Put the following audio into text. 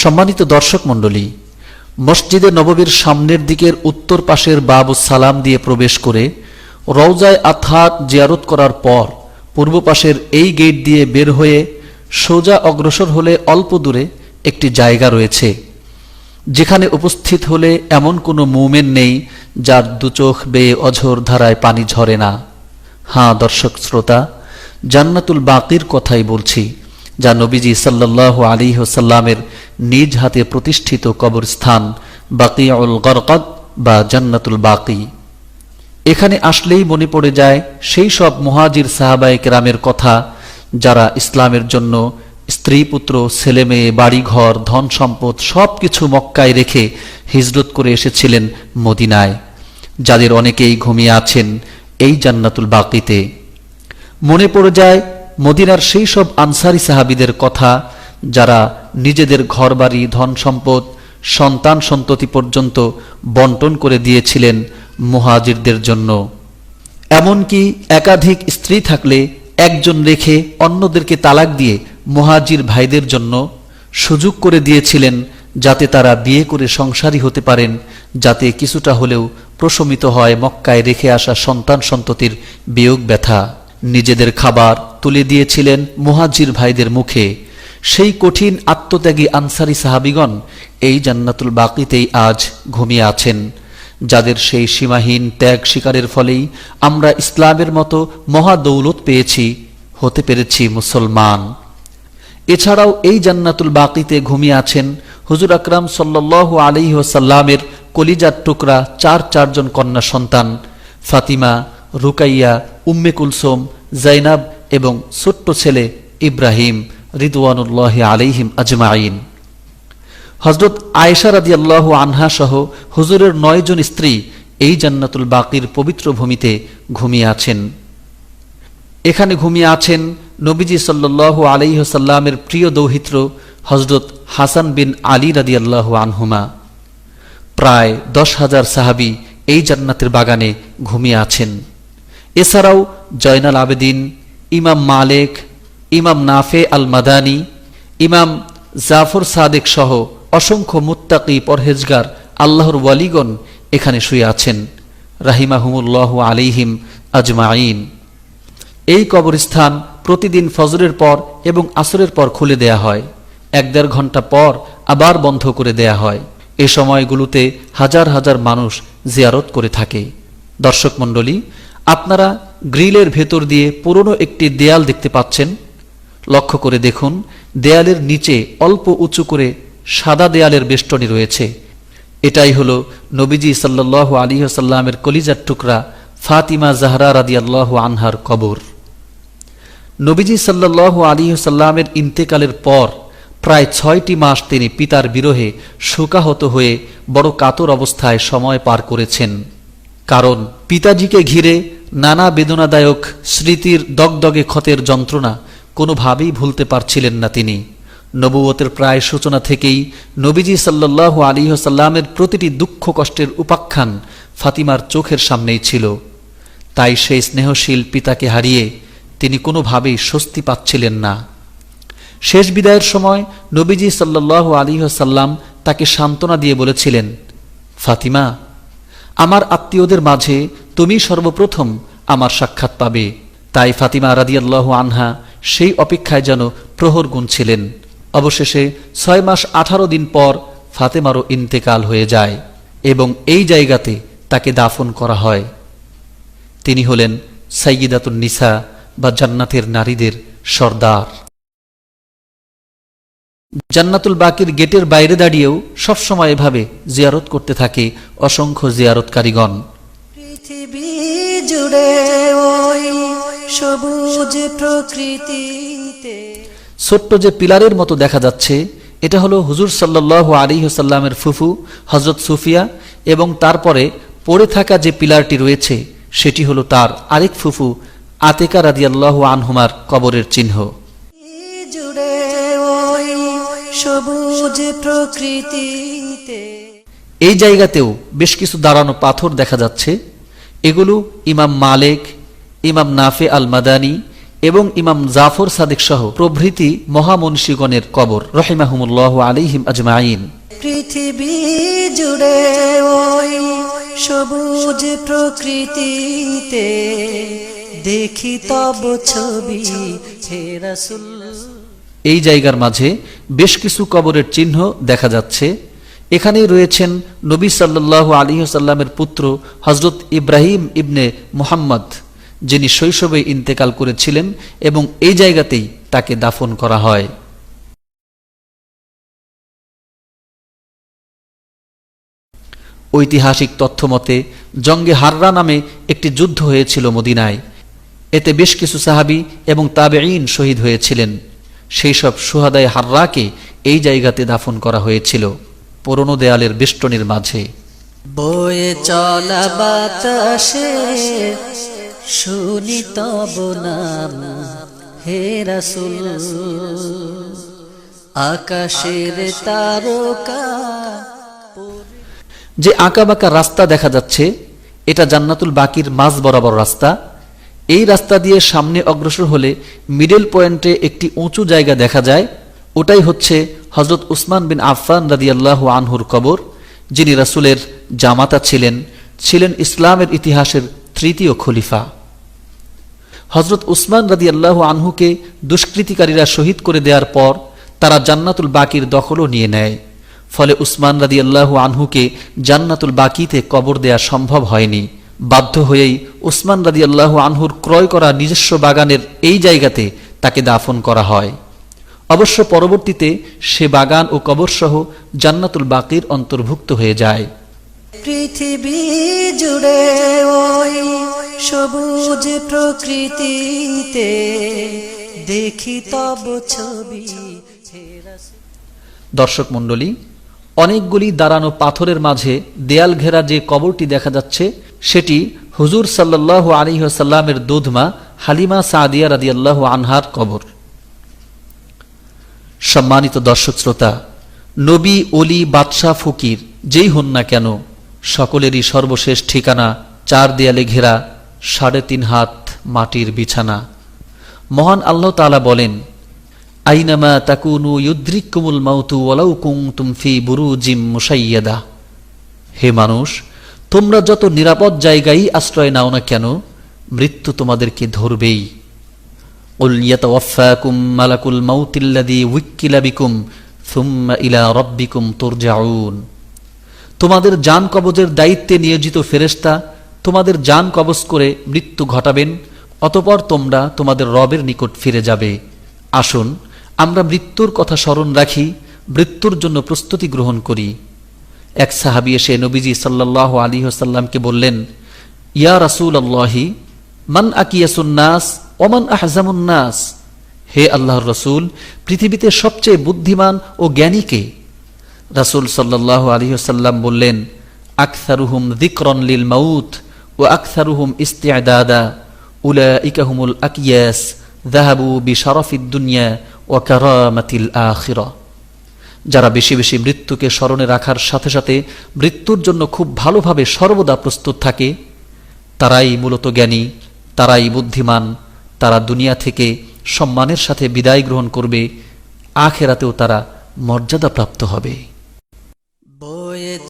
সম্মানিত দর্শক মণ্ডলী, মসজিদে নববীর সামনের দিকের উত্তর পাশের বাবুস সালাম দিয়ে প্রবেশ করে রওজায়ে আতহার জিয়ারত করার পর পূর্ব পাশের এই গেট দিয়ে বের হয়ে সোজা অগ্রসর হলে অল্প দূরে একটি জায়গা রয়েছে, যেখানে উপস্থিত হলে এমন কোনো মুমিন নেই যার দুচোখ বেয়ে অঝোর ধারায় পানি ঝরে না। হ্যাঁ দর্শক শ্রোতা, জান্নাতুল বাকির কথাই বলছি, যা নবীজি সাল্লাল্লাহু আলাইহি ওয়াসাল্লামের নিজ হাতে প্রতিষ্ঠিত কবরস্থান বাকিউল গরকাদ বা জান্নাতুল বাকি। এখানে আসলেই মনে পড়ে যায় সেই সব মুহাজির সাহাবায়ে কেরামের কথা, যারা ইসলামের জন্য স্ত্রী পুত্র ছেলে মেয়ে বাড়িঘর ধন সম্পদ সবকিছু মক্কায় রেখে হিজরত করে এসেছিলেন মদিনায়, যাদের অনেকেই ঘুমিয়ে আছেন এই জান্নাতুল বাকিতে। মনে পড়ে যায় মদিনার সেই সব আনসারী সাহাবীদের কথা, যারা নিজেদের ঘরবাড়ি ধন সম্পদ সন্তান সন্ততি পর্যন্ত বন্টন করে দিয়েছিলেন মুহাজিরদের জন্য। এমনকি একাধিক স্ত্রী থাকলে একজন রেখে অন্যদেরকে তালাক দিয়ে মুহাজির ভাইদের জন্য সুযোগ করে দিয়েছিলেন, যাতে তারা বিয়ে করে সংসারী হতে পারেন, যাতে কিছুটা হলেও প্রশমিত হয় মক্কায় রেখে আসা সন্তান সন্ততির বিয়োগ ব্যথা। নিজেদের খাবার তুলে দিয়েছিলেন মুহাজির ভাইদের মুখে। সেই কঠিন আত্মত্যাগী আনসারী সাহাবিগণ এই জান্নাতুল বাকিতেই আজ ঘুমিয়ে আছেন, যাদের সেই সীমাহীন ত্যাগ স্বীকারের ফলেই আমরা ইসলামের মতো মহা দৌলত পেয়েছি, হতে পেরেছি মুসলমান। এছাড়াও এই জান্নাতুল বাকিতে ঘুমিয়ে আছেন হুজুর আকরাম সাল্লাল্লাহু আলাইহি ওয়াসাল্লামের কলিজার টুকরা চারজন কন্যা সন্তান ফাতিমা, রুকাইয়া, উম্মে কুলসুম, জাইনাব এবং ছোট্ট ছেলে ইব্রাহিম রিদওয়ানুল্লাহি আলাইহিম আজমাইন। হযরত আয়েশা রাদিয়াল্লাহু আনহা সহ হুজুরের 9 জন স্ত্রী এই জান্নাতুল বাকির পবিত্র ভূমিতে ঘুমিয়ে আছেন। এখানে ঘুমিয়ে আছেন নবীজি সাল্লাল্লাহু আলাইহি ওয়াসাল্লামের প্রিয় দৌহিত্র হযরত হাসান বিন আলী রাদিয়াল্লাহু আনহুমা। প্রায় 10,000 সাহাবী এই জান্নাতের বাগানে ঘুমিয়ে আছেন। এছাড়াও জয়নাল আবেদিন, ইমাম মালিক, ইমাম নাফে আল মাদানী, ইমাম জাফর সাদেক সহ অসংখ্য মুত্তাকি পরহেজগার আল্লাহর ওয়ালিগণ এখানে শুয়ে আছেন রাহিমাহুমুল্লাহু আলাইহিম আজমাইন। এই কবরস্থান প্রতিদিন ফজরের পর এবং আসরের পর খুলে দেয়া হয়, 1-1.5 ঘন্টা পর আবার বন্ধ করে দেয়া হয়। এ সময়গুলোতে হাজার হাজার মানুষ জিয়ারত করে থাকে। দর্শক মণ্ডলী, আপনারা গ্রিলের ভেতর দিয়ে পুরনো একটি দেয়াল দেখতে পাচ্ছেন। লক্ষ্য করে দেখুন, দেয়ালের নিচে অল্প উঁচু করে সাদা দেয়ালের বেষ্টনী রয়েছে। এটাই হলো নবীজি সাল্লাল্লাহু আলাইহি ওয়াসাল্লামের কলিজার টুকরা ফাতিমা জাহরা রাদিয়াল্লাহু আনহার কবর। নবীজি সাল্লাল্লাহু আলাইহি ওয়াসাল্লামের ইন্তেকালের পর প্রায় 6টি মাস তিনি পিতার বিরহে শোকাহত হয়ে বড় কাতর অবস্থায় সময় পার করেছেন। কারণ পিতাজিকে ঘিরে নানা বেদনাদায়ক স্মৃতির দগদগে ক্ষতের যন্ত্রণা কোনোভাবেই ভুলতে পারছিলেন না তিনি। নবুয়তের প্রায় সূচনা থেকেই নবীজি সাল্লাল্লাহু আলাইহি ওয়াসাল্লামের প্রতিটি দুঃখ কষ্টের উপাখ্যান ফাতিমার চোখের সামনেই ছিল। তাই সেই স্নেহশীল পিতাকে হারিয়ে তিনি কোনোভাবেই স্বস্তি পাচ্ছিলেন না। শেষ বিদায়ের সময় নবীজি সাল্লাল্লাহু আলাইহি ওয়াসাল্লাম তাকে সান্ত্বনা দিয়ে বলেছিলেন, ফাতিমা, আমার আত্মীয়দের মাঝে তুমি সর্বপ্রথম আমার সাক্ষাৎ পাবে। তাই ফাতিমা রাদিয়াল্লাহু আনহা সেই অপেক্ষায় যেন প্রহর গুনছিলেন। অবশেষে 6 মাস 18 দিন পর ফাতেমারও ইন্তেকাল হয়ে যায় এবং এই জায়গাতে তাকে দাফন করা হয়। তিনি হলেন সাইয়্যিদাতুন নিসা বা জান্নাতের নারীদের সর্দার। জান্নাতুল বাকির গেটের বাইরে দাঁড়িয়েও সবসময় এভাবে জিয়ারত করতে থাকে অসংখ্য জিয়ারতকারীগণ। পৃথিবী জুড়ে ওই সবুজ প্রকৃতিতে ছোট্ট যে পিলারের মতো দেখা যাচ্ছে, এটা হলো হুজুর সাল্লাল্লাহু আলাইহি ওয়াসাল্লামের ফুফু হযরত সুফিয়া, এবং তারপরে পড়ে থাকা যে পিলারটি রয়েছে সেটি হলো তার আরেক ফুফু আতেকা রাদিয়াল্লাহু আনহুমার কবরের চিহ্ন। জুড়ে ওই সবুজ প্রকৃতিতে এই জায়গাতেও বেশ কিছু দাঁড়ানো পাথর দেখা যাচ্ছে। এগুলো ইমাম মালিক, ইমাম নাফে আল মাদানী এবং ইমাম জাফর সাদিক সহ প্রভৃতি মহামনীষীগণের কবর রহিমাহুমুল্লাহ আলাইহিম আজমাইন। পৃথিবী জুড়ে ওই সবুজ প্রকৃতিতে দেখি তব ছবি হে রাসূল। এই জায়গার মাঝে বেশ কিছু কবরের চিহ্ন দেখা যাচ্ছে। এখানেই রয়েছেন নবী সাল্লাল্লাহু আলাইহি ওয়াসাল্লামের পুত্র হযরত ইব্রাহিম ইবনে মুহাম্মদ, যিনি শৈশবে ইন্তেকাল করেছিলেন এবং এই জায়গাতেই তাকে দাফন করা হয়। ঐতিহাসিক তথ্য মতে জঙ্গে হাররা নামে একটি যুদ্ধ হয়েছিল মদিনায়। এতে বেশ কিছু সাহাবী এবং তাবেঈন শহীদ হয়েছিলেন। সেই সব শুহাদায়ে হাররাকে এই জায়গাতে দাফন করা হয়েছিল, পুরনো দেয়ালের বেষ্টনীর মাঝে। বয়ে চলা বাতাসে শুনি তব নাম হে রাসূল। আকাশের তারকা যে আঁকাবাঁকা রাস্তা দেখা যাচ্ছে, এটা জান্নাতুল বাকির মাঝ বরাবর রাস্তা। এই রাস্তা দিয়ে সামনে অগ্রসর হলে মিডল পয়েন্টে একটি উঁচু জায়গা দেখা যায়। ওটাই হচ্ছে হযরত উসমান বিন আফফান রাদিয়াল্লাহু আনহুর কবর, যিনি রাসূলের জামাতা ছিলেন ইসলামের ইতিহাসের তৃতীয় খলিফা। হযরত উসমান রাদিয়াল্লাহু আনহুকে দুষ্কৃতিকারীরা শহীদ করে দেওয়ার পর তারা জান্নাতুল বাকির দখলও নিয়ে নেয়। ফলে উসমান রাদিয়াল্লাহু আনহুকে জান্নাতুল বাকিতে কবর দেয়া সম্ভব হয়নি। বাধ্য হয়েই উসমান রাদিয়াল্লাহু আনহুর ক্রয় করা নিজস্ব বাগানের এই জায়গাতে তাকে দাফন করা হয়। অবশ্য পরবর্তীতে সে বাগান ও কবরসহ জান্নাতুল বাকির অন্তর্ভুক্ত হয়ে যায়। পৃথিবী জুড়ে ওই সবুজ প্রকৃতিতে দেখি তব ছবি হে রাসূল। দর্শক মণ্ডলী, অনেকগুলি দাঁড়ানো পাথরের মাঝে দেয়াল ঘেরা যে কবরটি দেখা যাচ্ছে, সেটি হুজুর সাল্লাল্লাহু আলাইহি ওয়াসাল্লামের দুধমা হালিমা সাদিয়া রাদিয়াল্লাহু আনহার কবর। সম্মানিত দর্শক শ্রোতা, নবী, ওলি, বাদশাহ, ফকির যেই হন না কেন, সকলেরই সর্বশেষ ঠিকানা চার দেয়ালে ঘেরা ৩.৫ হাত মাটির বিছানা। মহান আল্লাহ তাআলা বলেন, আইনামা তাকুনু ইউদ্রিককুমুল মাউতু ওয়ালাউ কুনতুম ফি বুরুজিম মুশাইয়াদা। হে মানুষ, তোমরা যত নিরাপদ জায়গায় আশ্রয় নাও না কেন, মৃত্যু তোমাদেরকে ধরবেই। কুল ইয়াতাওয়াফাকুম মালাকুল মাউতিল্লাযী উক্কিলা বিকুম সুম্মা ইলা রাব্বিকুম তুরজাউন। তোমাদের জান কবজের দায়িত্বে নিয়োজিত ফেরেশতা তোমাদের জান কবজ করে মৃত্যু ঘটাবেন, অতঃপর তোমরা তোমাদের রবের নিকট ফিরে যাবে। আসুন আমরা মৃত্যুর কথা স্মরণ রাখি, মৃত্যুর জন্য প্রস্তুতি গ্রহণ করি। এক সাহাবী এসে নবীজি সাল্লাল্লাহু আলাইহি ওয়াসাল্লামকে বললেন, ইয়া রাসূলুল্লাহি মান আকিয়াসুন নাস ওয়া মান আহজামুন নাস। হে আল্লাহর রাসূল, পৃথিবীতে সবচেয়ে বুদ্ধিমান ও জ্ঞানী কে? রাসূল সাল্লাল্লাহু আলাইহি ওয়াসাল্লাম বললেন, আকসারুহুম যিকরান লিল মাউত ওয়া আকসারুহুম ইস্তি'দাদা উলাইকা হুমুল আকিয়াস যাহাবু বিশারাফিদ দুনিয়া ওয়া কারামাতিল আখিরা। যারা বেশি বেশি মৃত্যুকে স্মরণে রাখার সাথে সাথে মৃত্যুর জন্য খুব ভালোভাবে সর্বদা প্রস্তুত থাকে, তারাই মূলত জ্ঞানী, তারাই বুদ্ধিমান। তারা দুনিয়া থেকে সম্মানের সাথে বিদায় গ্রহণ করবে, আখিরাতেও তারা মর্যাদাপ্রাপ্ত হবে।